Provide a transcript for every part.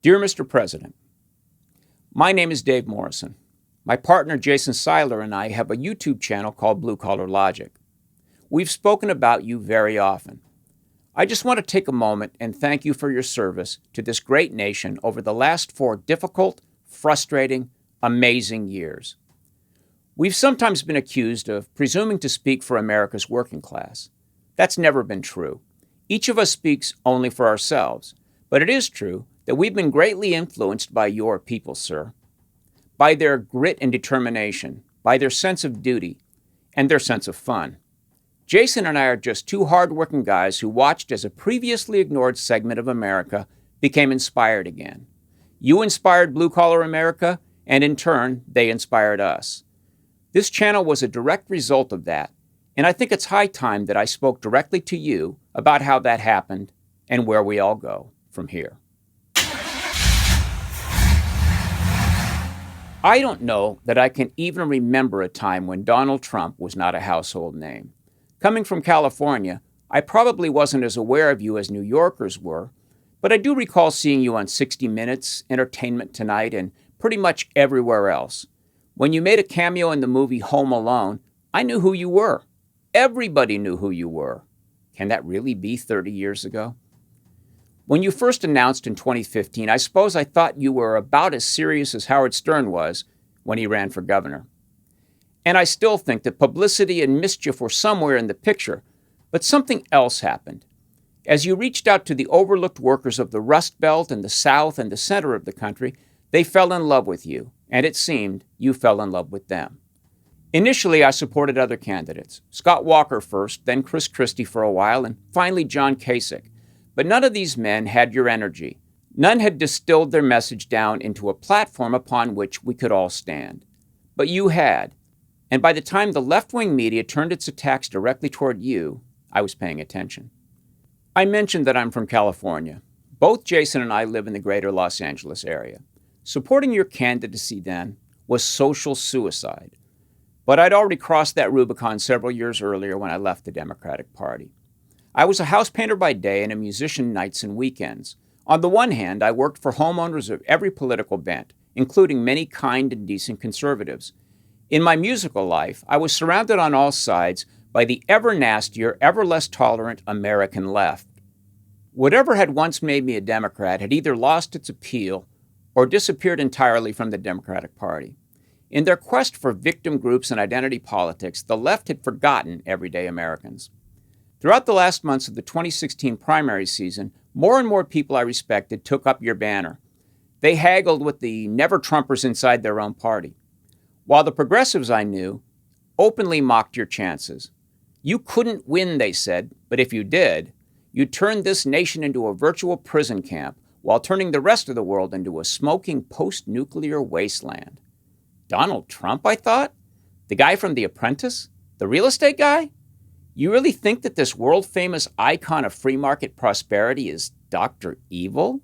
Dear Mr. President, my name is Dave Morrison. My partner Jason Seiler and I have a YouTube channel called Blue Collar Logic. We've spoken about you very often. I just want to take a moment and thank you for your service to this great nation over the last 4 difficult, frustrating, amazing years. We've sometimes been accused of presuming to speak for America's working class. That's never been true. Each of us speaks only for ourselves, but it is true that we've been greatly influenced by your people, sir, by their grit and determination, by their sense of duty, and their sense of fun. Jason and I are just 2 hard-working guys who watched as a previously ignored segment of America became inspired again. You inspired blue-collar America, and in turn, they inspired us. This channel was a direct result of that, and I think it's high time that I spoke directly to you about how that happened and where we all go from here. I don't know that I can even remember a time when Donald Trump was not a household name. Coming from California, I probably wasn't as aware of you as New Yorkers were, but I do recall seeing you on 60 Minutes, Entertainment Tonight, and pretty much everywhere else. When you made a cameo in the movie Home Alone, I knew who you were. Everybody knew who you were. Can that really be 30 years ago? When you first announced in 2015, I suppose I thought you were about as serious as Howard Stern was when he ran for governor. And I still think that publicity and mischief were somewhere in the picture, but something else happened. As you reached out to the overlooked workers of the Rust Belt and the South and the center of the country, they fell in love with you, and it seemed you fell in love with them. Initially, I supported other candidates, Scott Walker first, then Chris Christie for a while, and finally John Kasich. But none of these men had your energy. None had distilled their message down into a platform upon which we could all stand. But you had. And by the time the left-wing media turned its attacks directly toward you, I was paying attention. I mentioned that I'm from California. Both Jason and I live in the greater Los Angeles area. Supporting your candidacy then was social suicide. But I'd already crossed that Rubicon several years earlier when I left the Democratic Party. I was a house painter by day and a musician nights and weekends. On the one hand, I worked for homeowners of every political bent, including many kind and decent conservatives. In my musical life, I was surrounded on all sides by the ever nastier, ever less tolerant American left. Whatever had once made me a Democrat had either lost its appeal or disappeared entirely from the Democratic Party. In their quest for victim groups and identity politics, the left had forgotten everyday Americans. Throughout the last months of the 2016 primary season, more and more people I respected took up your banner. They haggled with the never-Trumpers inside their own party, while the progressives I knew openly mocked your chances. You couldn't win, they said, but if you did, you'd turn this nation into a virtual prison camp while turning the rest of the world into a smoking post-nuclear wasteland. Donald Trump, I thought? The guy from The Apprentice? The real estate guy? You really think that this world-famous icon of free market prosperity is Dr. Evil?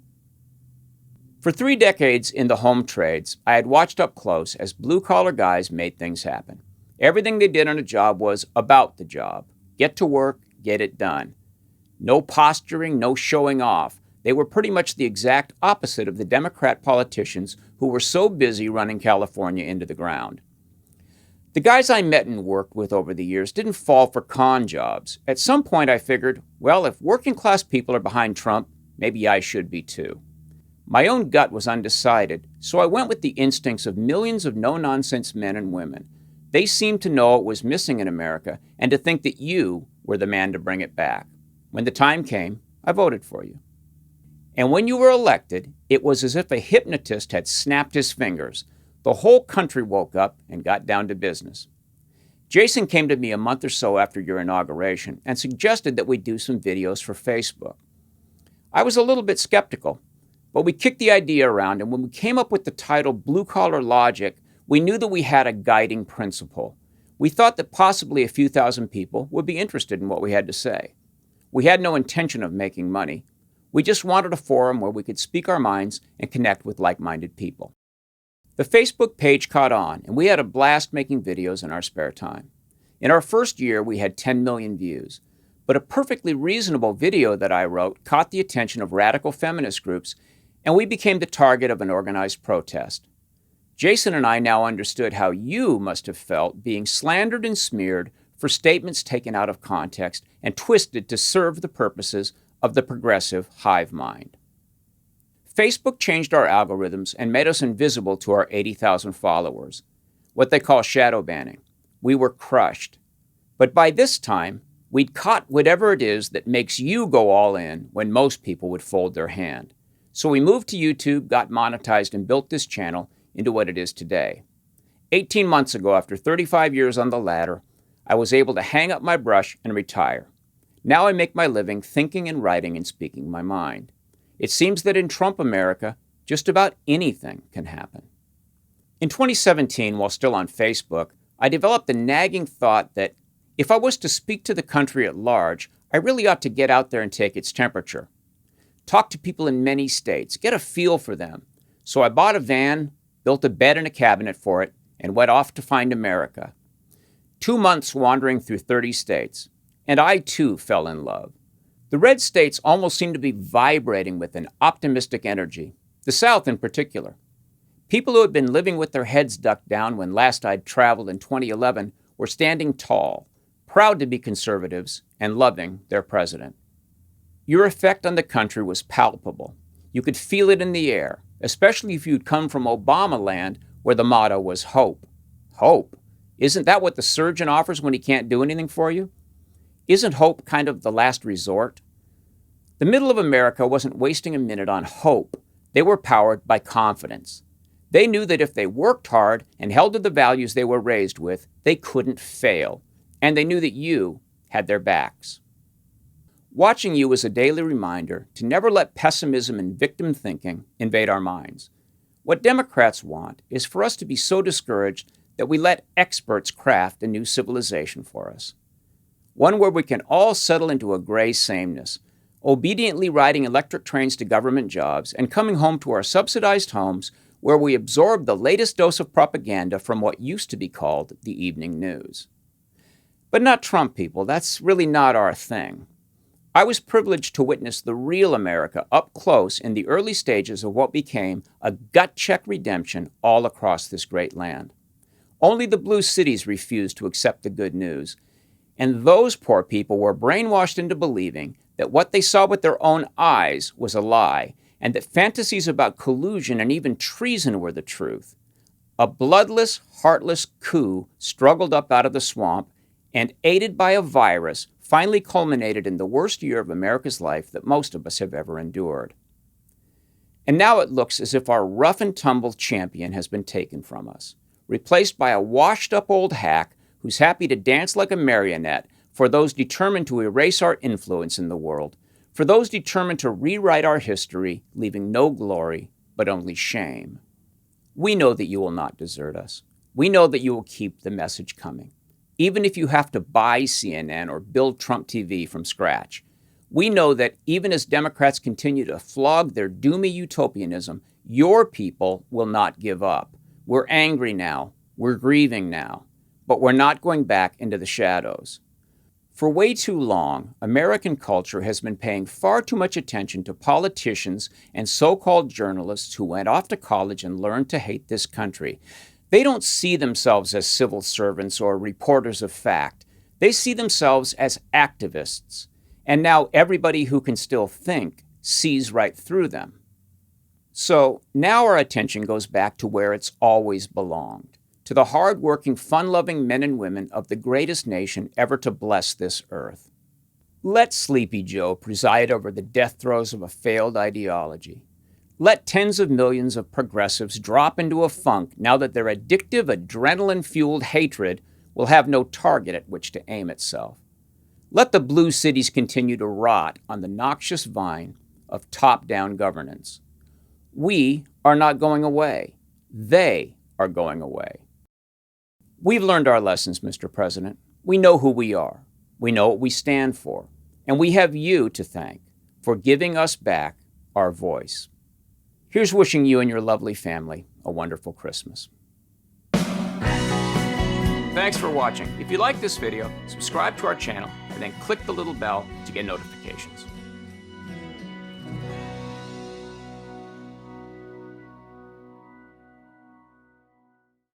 For 3 decades in the home trades, I had watched up close as blue-collar guys made things happen. Everything they did on a job was about the job. Get to work, get it done. No posturing, no showing off. They were pretty much the exact opposite of the Democrat politicians who were so busy running California into the ground. The guys I met and worked with over the years didn't fall for con jobs. At some point I figured, well, if working class people are behind Trump, maybe I should be too. My own gut was undecided, so I went with the instincts of millions of no-nonsense men and women. They seemed to know what was missing in America and to think that you were the man to bring it back. When the time came, I voted for you. And when you were elected, it was as if a hypnotist had snapped his fingers. The whole country woke up and got down to business. Jason came to me a month or so after your inauguration and suggested that we do some videos for Facebook. I was a little bit skeptical, but we kicked the idea around, and when we came up with the title Blue Collar Logic, we knew that we had a guiding principle. We thought that possibly a few thousand people would be interested in what we had to say. We had no intention of making money. We just wanted a forum where we could speak our minds and connect with like-minded people. The Facebook page caught on, and we had a blast making videos in our spare time. In our first year, we had 10 million views. But a perfectly reasonable video that I wrote caught the attention of radical feminist groups, and we became the target of an organized protest. Jason and I now understood how you must have felt being slandered and smeared for statements taken out of context and twisted to serve the purposes of the progressive hive mind. Facebook changed our algorithms and made us invisible to our 80,000 followers, what they call shadow banning. We were crushed. But by this time, we'd caught whatever it is that makes you go all in when most people would fold their hand. So we moved to YouTube, got monetized, and built this channel into what it is today. 18 months ago, after 35 years on the ladder, I was able to hang up my brush and retire. Now I make my living thinking and writing and speaking my mind. It seems that in Trump America, just about anything can happen. In 2017, while still on Facebook, I developed the nagging thought that if I was to speak to the country at large, I really ought to get out there and take its temperature. Talk to people in many states, get a feel for them. So I bought a van, built a bed and a cabinet for it, and went off to find America. 2 months wandering through 30 states, and I too fell in love. The red states almost seemed to be vibrating with an optimistic energy, the South in particular. People who had been living with their heads ducked down when last I'd traveled in 2011 were standing tall, proud to be conservatives and loving their president. Your effect on the country was palpable. You could feel it in the air, especially if you'd come from Obama land where the motto was hope. Hope? Isn't that what the surgeon offers when he can't do anything for you? Isn't hope kind of the last resort? The middle of America wasn't wasting a minute on hope. They were powered by confidence. They knew that if they worked hard and held to the values they were raised with, they couldn't fail. And they knew that you had their backs. Watching you was a daily reminder to never let pessimism and victim thinking invade our minds. What Democrats want is for us to be so discouraged that we let experts craft a new civilization for us. One where we can all settle into a gray sameness, obediently riding electric trains to government jobs and coming home to our subsidized homes where we absorb the latest dose of propaganda from what used to be called the evening news. But not Trump, people. That's really not our thing. I was privileged to witness the real America up close in the early stages of what became a gut-check redemption all across this great land. Only the blue cities refused to accept the good news, and those poor people were brainwashed into believing that what they saw with their own eyes was a lie, and that fantasies about collusion and even treason were the truth. A bloodless, heartless coup struggled up out of the swamp and, aided by a virus, finally culminated in the worst year of America's life that most of us have ever endured. And now it looks as if our rough-and-tumble champion has been taken from us, replaced by a washed-up old hack who's happy to dance like a marionette for those determined to erase our influence in the world, for those determined to rewrite our history, leaving no glory, but only shame. We know that you will not desert us. We know that you will keep the message coming, even if you have to buy CNN or build Trump TV from scratch. We know that even as Democrats continue to flog their doomy utopianism, your people will not give up. We're angry now. We're grieving now. But we're not going back into the shadows. For way too long, American culture has been paying far too much attention to politicians and so-called journalists who went off to college and learned to hate this country. They don't see themselves as civil servants or reporters of fact. They see themselves as activists. And now everybody who can still think sees right through them. So now our attention goes back to where it's always belonged, to the hard-working, fun-loving men and women of the greatest nation ever to bless this earth. Let Sleepy Joe preside over the death throes of a failed ideology. Let tens of millions of progressives drop into a funk now that their addictive, adrenaline-fueled hatred will have no target at which to aim itself. Let the blue cities continue to rot on the noxious vine of top-down governance. We are not going away. They are going away. We've learned our lessons, Mr. President. We know who we are. We know what we stand for. And we have you to thank for giving us back our voice. Here's wishing you and your lovely family a wonderful Christmas. Thanks for watching. If you like this video, subscribe to our channel and then click the little bell to get notifications.